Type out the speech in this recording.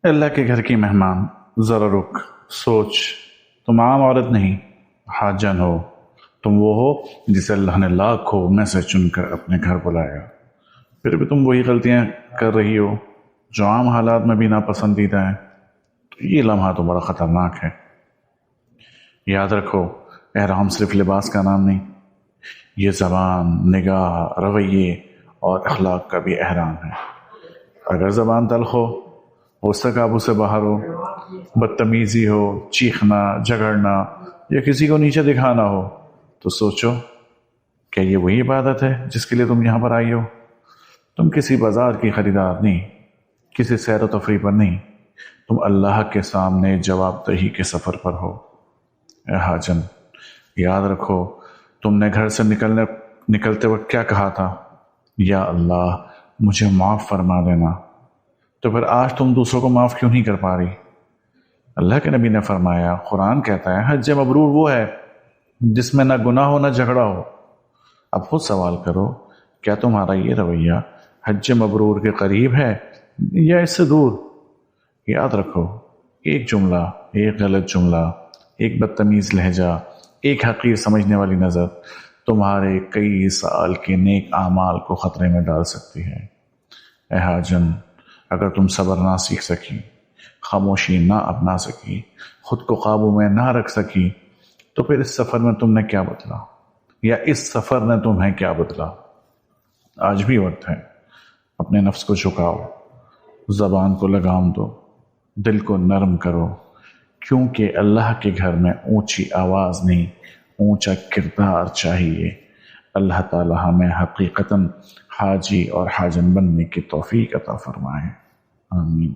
اللہ کے گھر کی مہمان، ذرا رک، سوچ، تم عام عورت نہیں، حاجن ہو۔ تم وہ ہو جسے اللہ نے لاکھوں میں سے چن کر اپنے گھر بلایا، پھر بھی تم وہی غلطیاں کر رہی ہو جو عام حالات میں بھی ناپسندیدہ ہیں۔ تو یہ لمحہ تو بڑا خطرناک ہے۔ یاد رکھو، احرام صرف لباس کا نام نہیں، یہ زبان، نگاہ، رویے اور اخلاق کا بھی احرام ہے۔ اگر زبان تلخ ہو، غصہ قابو سے باہر ہو، بدتمیزی ہو، چیخنا، جھگڑنا یا کسی کو نیچے دکھانا ہو، تو سوچو، کیا یہ وہی عبادت ہے جس کے لیے تم یہاں پر آئی ہو؟ تم کسی بازار کی خریدار نہیں، کسی سیر و تفریح پر نہیں، تم اللہ کے سامنے جواب دہی کے سفر پر ہو۔ اے حاجن، یاد رکھو، تم نے گھر سے نکلتے وقت کیا کہا تھا؟ یا اللہ، مجھے معاف فرما دینا۔ تو پھر آج تم دوسروں کو معاف کیوں نہیں کر پا رہی؟ اللہ کے نبی نے فرمایا، قرآن کہتا ہے، حج مبرور وہ ہے جس میں نہ گناہ ہو نہ جھگڑا ہو۔ اب خود سوال کرو، کیا تمہارا یہ رویہ حج مبرور کے قریب ہے یا اس سے دور؟ یاد رکھو، ایک جملہ، ایک غلط جملہ، ایک بدتمیز لہجہ، ایک حقیر سمجھنے والی نظر تمہارے کئی سال کے نیک اعمال کو خطرے میں ڈال سکتی ہے۔ اے حاجن، اگر تم صبر نہ سیکھ سکی، خاموشی نہ اپنا سکی، خود کو قابو میں نہ رکھ سکی، تو پھر اس سفر میں تم نے کیا بدلا، یا اس سفر نے تمہیں کیا بدلا؟ آج بھی وقت ہے، اپنے نفس کو جھکاؤ، زبان کو لگام دو، دل کو نرم کرو، کیونکہ اللہ کے گھر میں اونچی آواز نہیں، اونچا کردار چاہیے۔ اللہ تعالی ہمیں حقیقتاً حاجی اور حاجن بننے کی توفیق عطا فرمائے۔ آمین۔